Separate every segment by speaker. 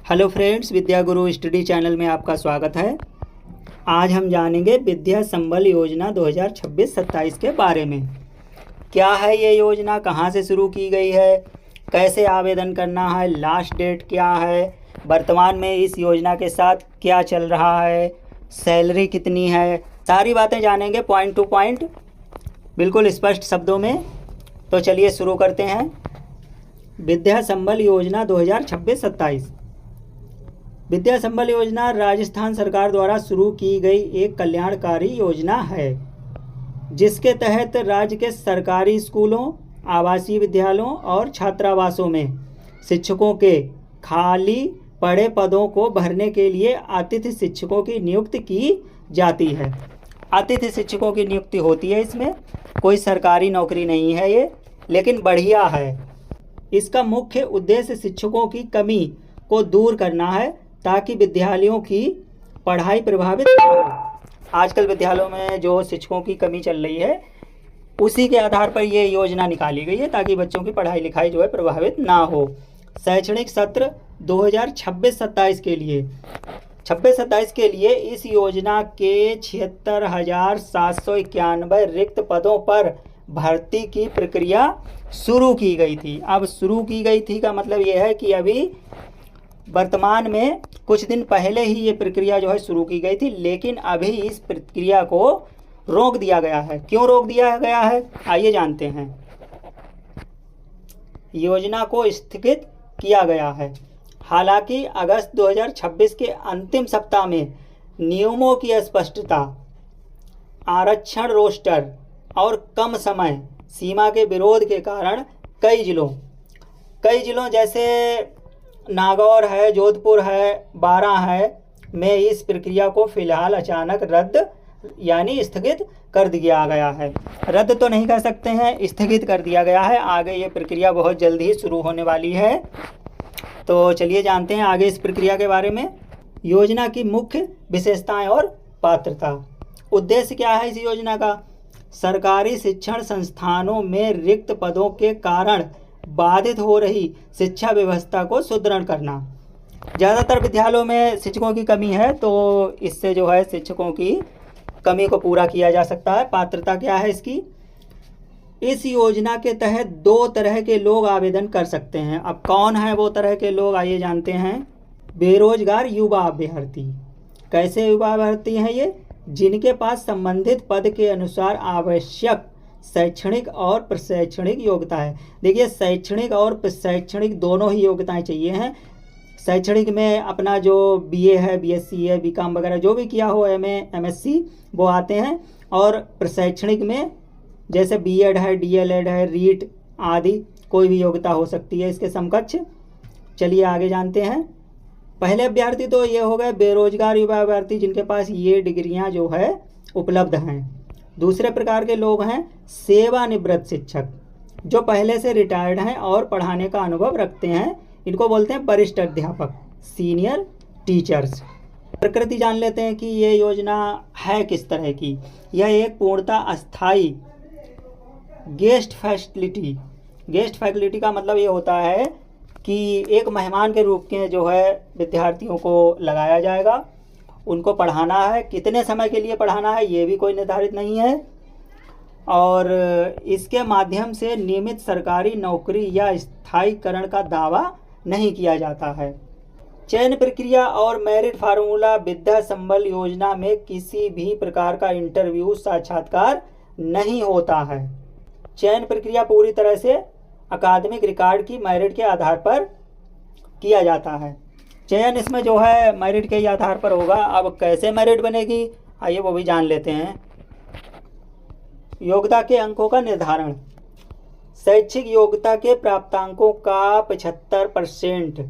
Speaker 1: Hello friends, विद्या गुरु study channel में आपका स्वागत है। आज हम जानेंगे विद्या संबल योजना 2026-27 के बारे में। क्या है ये योजना, कहाँ से शुरू की गई है, कैसे आवेदन करना है, लास्ट डेट क्या है, वर्तमान में इस योजना के साथ क्या चल रहा है, सैलरी कितनी है, सारी बातें जानेंगे पॉइंट टू पॉइंट, बिल्कुल स्पष्ट शब्दों में। तो चलिए शुरू करते हैं। विद्या संबल योजना 2026-27। विद्या संबल योजना राजस्थान सरकार द्वारा शुरू की गई एक कल्याणकारी योजना है, जिसके तहत राज्य के सरकारी स्कूलों, आवासीय विद्यालयों और छात्रावासों में शिक्षकों के खाली पड़े पदों को भरने के लिए अतिथि शिक्षकों की नियुक्ति की जाती है। अतिथि शिक्षकों की नियुक्ति होती है, इसमें कोई सरकारी नौकरी नहीं है ये, लेकिन बढ़िया है। इसका मुख्य उद्देश्य शिक्षकों की कमी को दूर करना है, ताकि विद्यालयों की पढ़ाई प्रभावित न हो। आजकल विद्यालयों में जो शिक्षकों की कमी चल रही है, उसी के आधार पर ये योजना निकाली गई है, ताकि बच्चों की पढ़ाई लिखाई जो है प्रभावित ना हो। शैक्षणिक सत्र 2026-27 के लिए 26-27 के लिए इस योजना के 76,791 रिक्त पदों पर भर्ती की प्रक्रिया शुरू की गई थी। अब शुरू की गई थी का मतलब ये है कि अभी वर्तमान में कुछ दिन पहले ही ये प्रक्रिया जो है शुरू की गई थी, लेकिन अभी इस प्रक्रिया को रोक दिया गया है। क्यों रोक दिया गया है, आइए जानते हैं। योजना को स्थगित किया गया है। हालांकि अगस्त 2026 के अंतिम सप्ताह में नियमों की अस्पष्टता, आरक्षण रोस्टर और कम समय सीमा के विरोध के कारण कई जिलों जैसे नागौर है, जोधपुर है, बारां है में इस प्रक्रिया को फिलहाल अचानक रद्द यानी स्थगित कर दिया गया है। रद्द तो नहीं कर सकते हैं, स्थगित कर दिया गया है। आगे ये प्रक्रिया बहुत जल्द ही शुरू होने वाली है। तो चलिए जानते हैं आगे इस प्रक्रिया के बारे में। योजना की मुख्य विशेषताएं और पात्रता। उद्देश्य क्या है इस योजना का? सरकारी शिक्षण संस्थानों में रिक्त पदों के कारण बाधित हो रही शिक्षा व्यवस्था को सुदृढ़ करना। ज़्यादातर विद्यालयों में शिक्षकों की कमी है, तो इससे जो है शिक्षकों की कमी को पूरा किया जा सकता है। पात्रता क्या है इसकी? इस योजना के तहत 2 तरह के लोग आवेदन कर सकते हैं। अब कौन है वो तरह के लोग, आइए जानते हैं। बेरोजगार युवा अभ्यर्थी। कैसे युवा अभ्यर्थी हैं ये? जिनके पास संबंधित पद के अनुसार आवश्यक शैक्षणिक और प्रशैक्षणिक योग्यता है। देखिए, शैक्षणिक और प्रशैक्षणिक दोनों ही योग्यताएं चाहिए हैं। शैक्षणिक में अपना जो बीए है, बीएससी है, बीकॉम वगैरह जो भी किया हो, एमए, एमएससी, वो आते हैं। और प्रशैक्षणिक में जैसे बीएड है, डीएलएड है, रीट आदि कोई भी योग्यता हो सकती है इसके समकक्ष। चलिए आगे जानते हैं। पहले अभ्यर्थी तो ये हो गए बेरोजगार युवा अभ्यर्थी, जिनके पास ये डिग्रियां जो है उपलब्ध हैं। दूसरे प्रकार के लोग हैं सेवानिवृत्त शिक्षक, जो पहले से रिटायर्ड हैं और पढ़ाने का अनुभव रखते हैं। इनको बोलते हैं वरिष्ठ अध्यापक, सीनियर टीचर्स। प्रकृति जान लेते हैं कि ये योजना है किस तरह की। यह एक पूर्णतः अस्थायी गेस्ट फैसिलिटी का मतलब ये होता है कि एक मेहमान के रूप के जो है विद्यार्थियों को लगाया जाएगा। उनको पढ़ाना है, कितने समय के लिए पढ़ाना है ये भी कोई निर्धारित नहीं है। और इसके माध्यम से नियमित सरकारी नौकरी या स्थायीकरण का दावा नहीं किया जाता है। चयन प्रक्रिया और मेरिट फार्मूला। विद्या संबल योजना में किसी भी प्रकार का इंटरव्यू, साक्षात्कार नहीं होता है। चयन प्रक्रिया पूरी तरह से अकादमिक रिकॉर्ड की मेरिट के आधार पर किया जाता है। चयन इसमें जो है मेरिट के ही आधार पर होगा। अब कैसे मेरिट बनेगी, आइए वो भी जान लेते हैं। योग्यता के अंकों का निर्धारण। शैक्षिक योग्यता के प्राप्तांकों का 75%।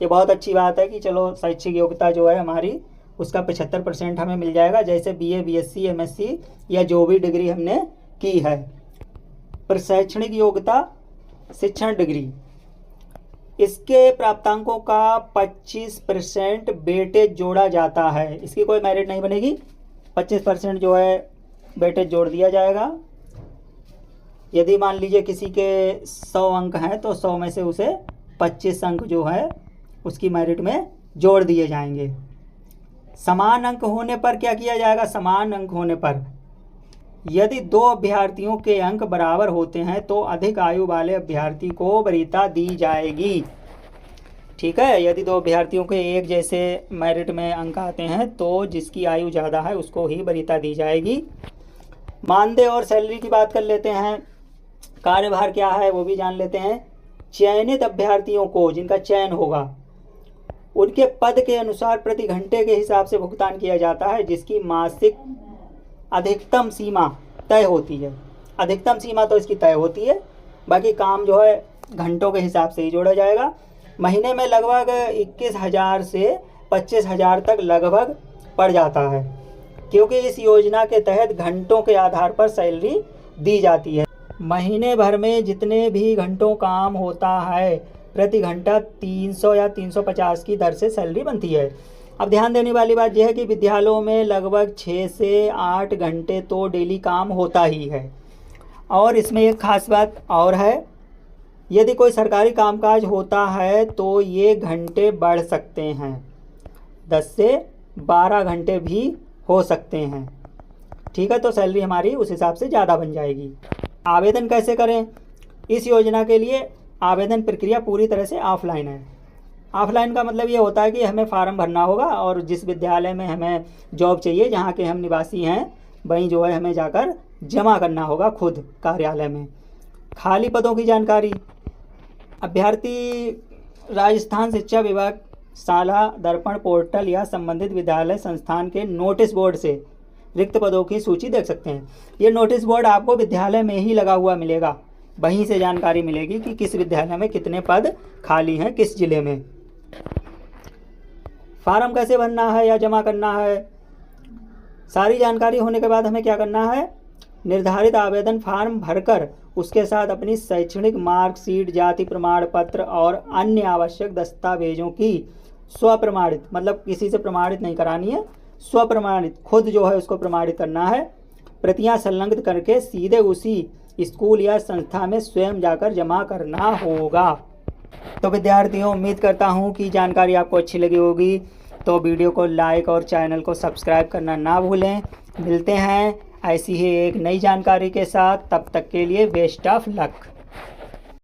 Speaker 1: ये बहुत अच्छी बात है कि चलो शैक्षिक योग्यता जो है हमारी, उसका 75% हमें मिल जाएगा। जैसे बीए, बीएससी, एमएससी या जो भी डिग्री हमने की है। प्रशैक्षणिक योग्यता, शिक्षण डिग्री, इसके प्राप्तांकों का 25% वेटेज जोड़ा जाता है। इसकी कोई मेरिट नहीं बनेगी, 25% जो है वेटेज जोड़ दिया जाएगा। यदि मान लीजिए किसी के 100 अंक हैं, तो 100 में से उसे 25 अंक जो है उसकी मेरिट में जोड़ दिए जाएंगे। समान अंक होने पर क्या किया जाएगा? समान अंक होने पर यदि दो अभ्यर्थियों के अंक बराबर होते हैं तो अधिक आयु वाले अभ्यर्थी को वरीयता दी जाएगी। ठीक है, यदि दो अभ्यर्थियों के एक जैसे मेरिट में अंक आते हैं तो जिसकी आयु ज़्यादा है उसको ही वरीयता दी जाएगी। मानदेय और सैलरी की बात कर लेते हैं। कार्यभार क्या है वो भी जान लेते हैं। चयनित अभ्यर्थियों को, जिनका चयन होगा, उनके पद के अनुसार प्रति घंटे के हिसाब से भुगतान किया जाता है, जिसकी मासिक अधिकतम सीमा तय होती है। अधिकतम सीमा तो इसकी तय होती है, बाकी काम जो है घंटों के हिसाब से ही जोड़ा जाएगा। महीने में लगभग 21,000 से 25,000 तक लगभग पड़ जाता है, क्योंकि इस योजना के तहत घंटों के आधार पर सैलरी दी जाती है। महीने भर में जितने भी घंटों काम होता है प्रति घंटा 300 या 350 की दर से सैलरी बनती है। अब ध्यान देने वाली बात यह है कि विद्यालयों में लगभग 6 से 8 घंटे तो डेली काम होता ही है। और इसमें एक खास बात और है, यदि कोई सरकारी कामकाज होता है तो ये घंटे बढ़ सकते हैं, 10 से 12 घंटे भी हो सकते हैं। ठीक है, तो सैलरी हमारी उस हिसाब से ज़्यादा बन जाएगी। आवेदन कैसे करें? इस योजना के लिए आवेदन प्रक्रिया पूरी तरह से ऑफलाइन है। ऑफलाइन का मतलब ये होता है कि हमें फार्म भरना होगा और जिस विद्यालय में हमें जॉब चाहिए, जहाँ के हम निवासी हैं, वहीं जो है हमें जाकर जमा करना होगा खुद कार्यालय में। खाली पदों की जानकारी, अभ्यर्थी राजस्थान शिक्षा विभाग शाला दर्पण पोर्टल या संबंधित विद्यालय संस्थान के नोटिस बोर्ड से रिक्त पदों की सूची देख सकते हैं। ये नोटिस बोर्ड आपको विद्यालय में ही लगा हुआ मिलेगा, वहीं से जानकारी मिलेगी कि किस विद्यालय में कितने पद खाली हैं, किस जिले में। फार्म कैसे भरना है या जमा करना है, सारी जानकारी होने के बाद हमें क्या करना है? निर्धारित आवेदन फार्म भरकर उसके साथ अपनी शैक्षणिक मार्कशीट, जाति प्रमाण पत्र और अन्य आवश्यक दस्तावेजों की स्वप्रमाणित, मतलब किसी से प्रमाणित नहीं करानी है, स्वप्रमाणित खुद जो है उसको प्रमाणित करना है, प्रतियां संलग्न करके सीधे उसी स्कूल या संस्था में स्वयं जाकर जमा करना होगा। तो विद्यार्थियों, उम्मीद करता हूँ कि जानकारी आपको अच्छी लगी होगी। तो वीडियो को लाइक और चैनल को सब्सक्राइब करना ना भूलें। मिलते हैं ऐसी ही एक नई जानकारी के साथ, तब तक के लिए बेस्ट ऑफ लक।